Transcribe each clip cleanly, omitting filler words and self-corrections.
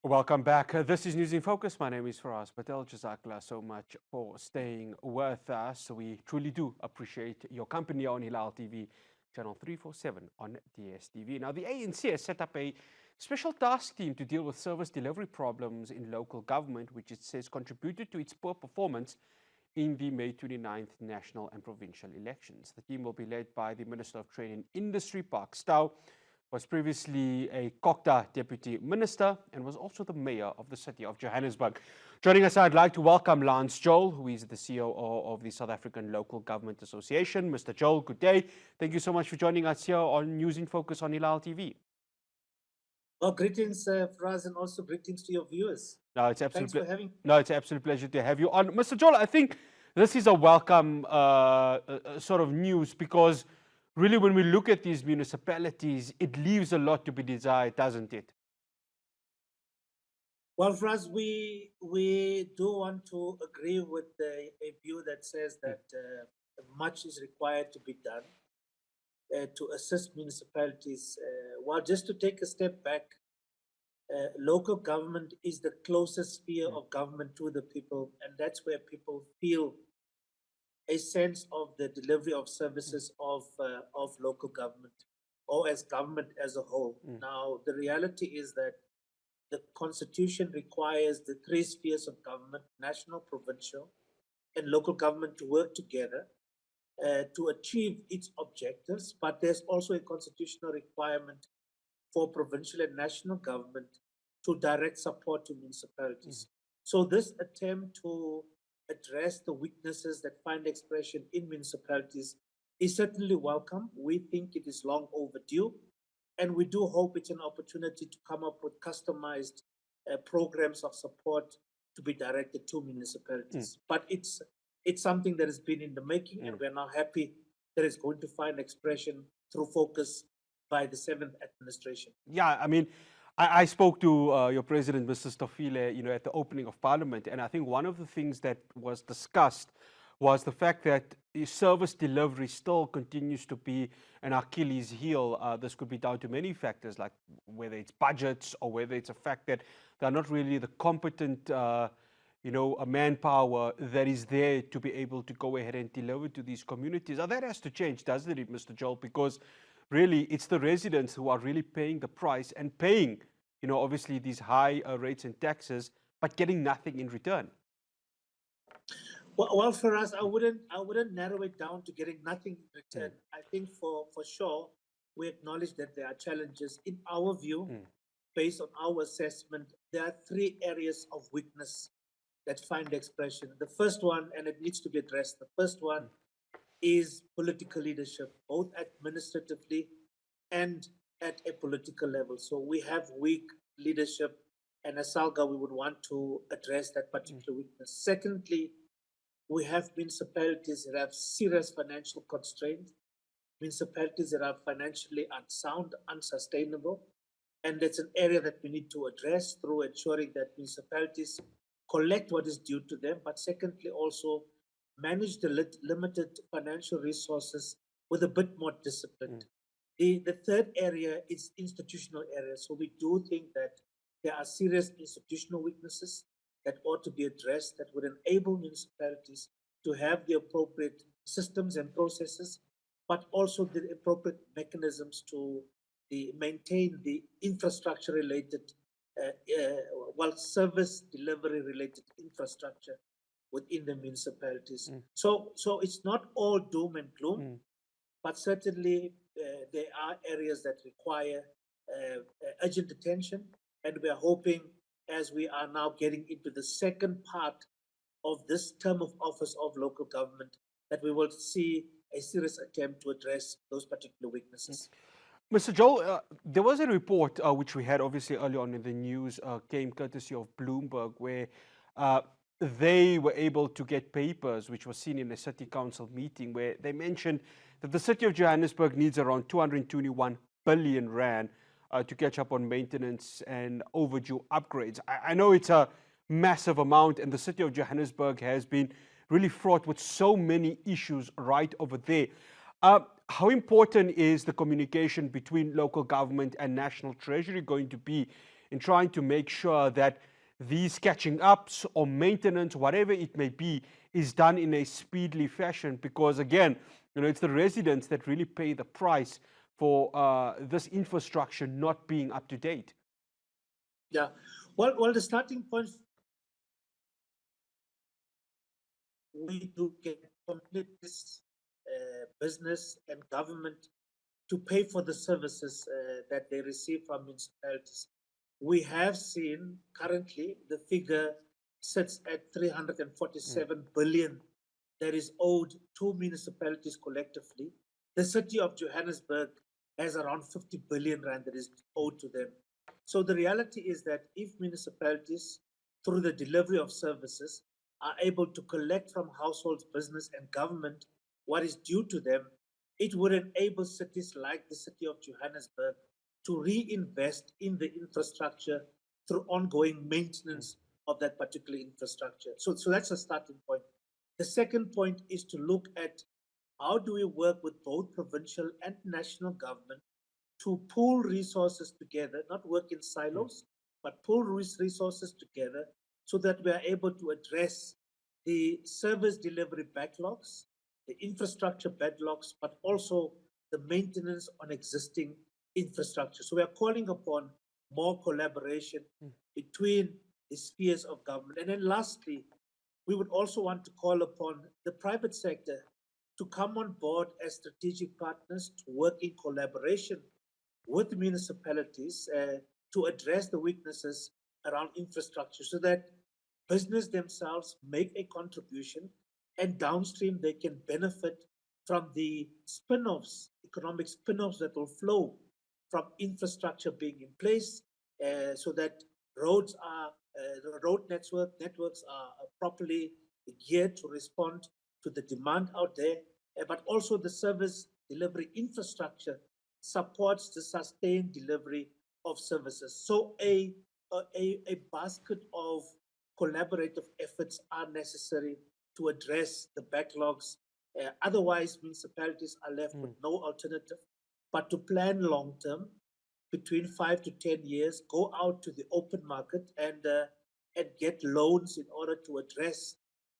Welcome back. This is News in Focus. My name is Faraz Patel. Jazakallah so much for staying with us. We truly do appreciate your company on Hilaal TV, channel 347 on DSTV. Now, the ANC has set up a special task team to deal with service delivery problems in local government, which it says contributed to its poor performance in the May 29th national and provincial elections. The team will be led by the Minister of Trade and Industry, Park Stow, was previously a Kokta Deputy Minister and was also the Mayor of the city of Johannesburg. Joining us, I'd like to welcome Lance Joel, who is the COO of the South African Local Government Association. Mr. Joel, good day. Thank you so much for joining us here on News in Focus on Hilaal TV. Well, greetings, Faraz, and also greetings to your viewers. It's an absolute pleasure to have you on. Mr. Joel, I think this is a welcome sort of news because really, when we look at these municipalities, it leaves a lot to be desired, doesn't it? Well, for us, we do want to agree with a view that says that much is required to be done to assist municipalities. Well, just to take a step back, local government is the closest sphere of government to the people, and that's where people feel a sense of the delivery of services of local government or as government as a whole. Now, the reality is that the Constitution requires the three spheres of government, national, provincial, and local government to work together to achieve its objectives. But there's also a constitutional requirement for provincial and national government to direct support to municipalities. So this attempt to address the weaknesses that find expression in municipalities is certainly welcome. We think it is long overdue, and we do hope it's an opportunity to come up with customized programs of support to be directed to municipalities. But it's something that has been in the making, and we're now happy that it's going to find expression through focus by the 7th administration. Yeah, I mean, I spoke to your president, Mr. Stofile, at the opening of Parliament, and I think one of the things that was discussed was the fact that service delivery still continues to be an Achilles heel. This could be down to many factors, like whether it's budgets or whether it's a fact that they're not really the competent, a manpower that is there to be able to go ahead and deliver to these communities. Now, that has to change, doesn't it, Mr. Joel? Because really, it's the residents who are really paying the price and paying, obviously these high rates and taxes, but getting nothing in return. Well, for us, I wouldn't narrow it down to getting nothing in return. I think for sure, we acknowledge that there are challenges. In our view, based on our assessment, there are three areas of weakness that find expression. The first one, and it needs to be addressed, the first one is political leadership, both administratively and at a political level. So we have weak leadership, and as SALGA, we would want to address that particular weakness. Secondly, we have municipalities that have serious financial constraints, municipalities that are financially unsound, unsustainable, and that's an area that we need to address through ensuring that municipalities collect what is due to them, but secondly, also manage the limited financial resources with a bit more discipline. The third area is institutional area. So we do think that there are serious institutional weaknesses that ought to be addressed that would enable municipalities to have the appropriate systems and processes, but also the appropriate mechanisms to maintain the infrastructure-related, service delivery-related infrastructure within the municipalities. So it's not all doom and gloom, but certainly there are areas that require urgent attention, and we are hoping, as we are now getting into the second part of this term of office of local government, that we will see a serious attempt to address those particular weaknesses. Mr. Joel, there was a report which we had obviously early on in the news, came courtesy of Bloomberg, where they were able to get papers which were seen in a city council meeting where they mentioned that the city of Johannesburg needs around 221 billion rand to catch up on maintenance and overdue upgrades. I know it's a massive amount, and the city of Johannesburg has been really fraught with so many issues right over there. How important is the communication between local government and national treasury going to be in trying to make sure that these catching ups or maintenance, whatever it may be, is done in a speedily fashion? Because again, it's the residents that really pay the price for this infrastructure not being up to date. Yeah. Well, the starting point, we do get communities, business, and government to pay for the services that they receive from municipalities. We have seen currently the figure sits at 347 billion that is owed to municipalities collectively. The city of Johannesburg has around 50 billion rand that is owed to them. So the reality is that if municipalities, through the delivery of services, are able to collect from households, business, and government what is due to them, it would enable cities like the city of Johannesburg to reinvest in the infrastructure through ongoing maintenance of that particular infrastructure. So that's a starting point. The second point is to look at how do we work with both provincial and national government to pool resources together, not work in silos, but pool resources together so that we are able to address the service delivery backlogs, the infrastructure backlogs, but also the maintenance on existing infrastructure. So we are calling upon more collaboration between the spheres of government. And then lastly, we would also want to call upon the private sector to come on board as strategic partners to work in collaboration with municipalities to address the weaknesses around infrastructure so that business themselves make a contribution and downstream they can benefit from the spin-offs, economic spin-offs that will flow from infrastructure being in place so that roads are, the road networks are properly geared to respond to the demand out there, but also the service delivery infrastructure supports the sustained delivery of services. So a basket of collaborative efforts are necessary to address the backlogs. Otherwise, municipalities are left with no alternative but to plan long term, between 5 to 10 years, go out to the open market and get loans in order to address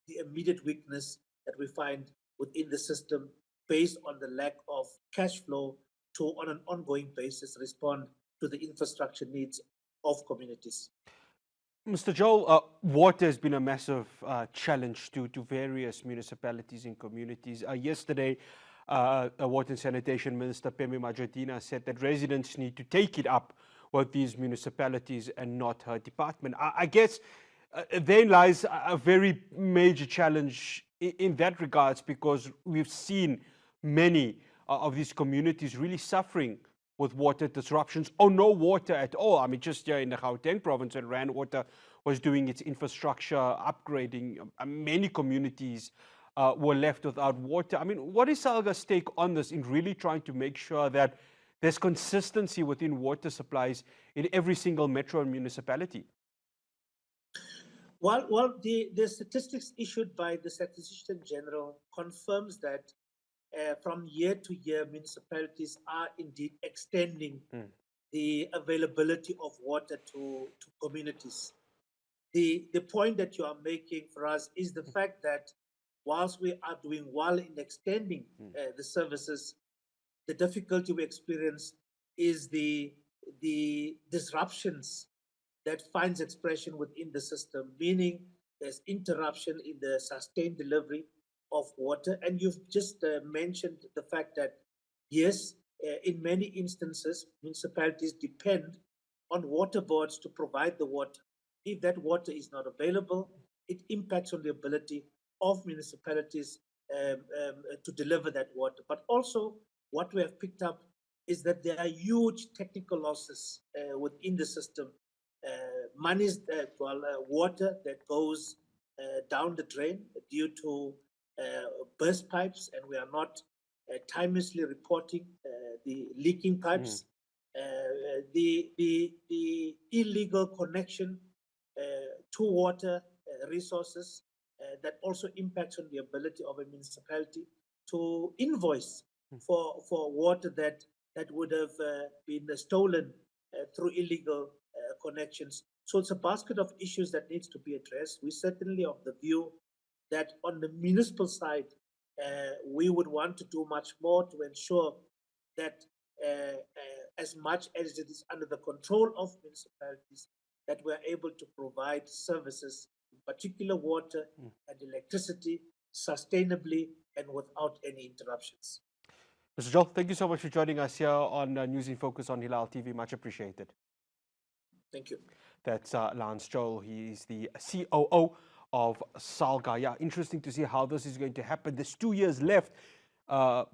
the immediate weakness that we find within the system based on the lack of cash flow to, on an ongoing basis, respond to the infrastructure needs of communities. Mr. Joel, water has been a massive challenge to various municipalities and communities. Yesterday, Water and Sanitation Minister Pemi Majortina said that residents need to take it up with these municipalities and not her department. I guess there lies a very major challenge in that regards, because we've seen many of these communities really suffering with water disruptions or no water at all. I mean, just here in the Gauteng province, when Rand Water was doing its infrastructure upgrading, many communities were left without water. I mean, what is SALGA's take on this in really trying to make sure that there's consistency within water supplies in every single metro and municipality? Well, the statistics issued by the Statistician General confirms that from year to year, municipalities are indeed extending the availability of water to communities. The point that you are making for us is the fact that whilst we are doing well in extending the services, the difficulty we experience is the disruptions that finds expression within the system, meaning there's interruption in the sustained delivery of water. And you've just mentioned the fact that, yes, in many instances, municipalities depend on water boards to provide the water. If that water is not available, it impacts on the ability of municipalities to deliver that water. But also, what we have picked up is that there are huge technical losses within the system. Water that goes down the drain due to burst pipes, and we are not timelessly reporting the leaking pipes. The illegal connection to water resources that also impacts on the ability of a municipality to invoice for water that would have been stolen through illegal connections. So it's a basket of issues that needs to be addressed. We certainly of the view that on the municipal side, we would want to do much more to ensure that as much as it is under the control of municipalities, that we're able to provide services, in particular water and electricity, sustainably and without any interruptions. Mr. Joel, thank you so much for joining us here on News in Focus on Hilaal TV. Much appreciated. Thank you. That's Lance Joel. He is the COO of SALGA. Yeah, interesting to see how this is going to happen. There's 2 years left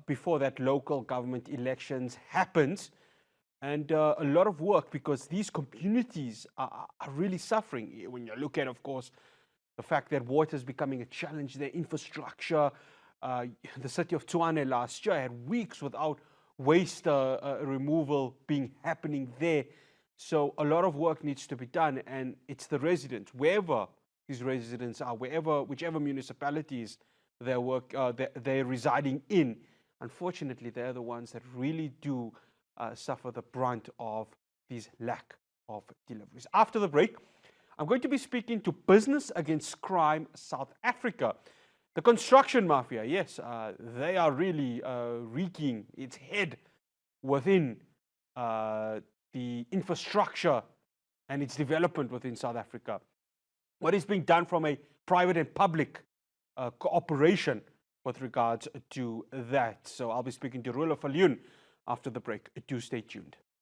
before that local government elections happens. And a lot of work, because these communities are really suffering. When you look at, of course, the fact that water is becoming a challenge, their infrastructure. The city of Tshwane last year had weeks without waste removal happening there. So a lot of work needs to be done, and it's the residents, wherever these residents are, whichever municipalities they're residing in. Unfortunately, they're the ones that really do suffer the brunt of these lack of deliveries. After the break, I'm going to be speaking to Business Against Crime South Africa. The construction mafia, yes, they are really wreaking its head within the infrastructure and its development within South Africa. What is being done from a private and public cooperation with regards to that. So I'll be speaking to Rula Falun after the break. Do stay tuned.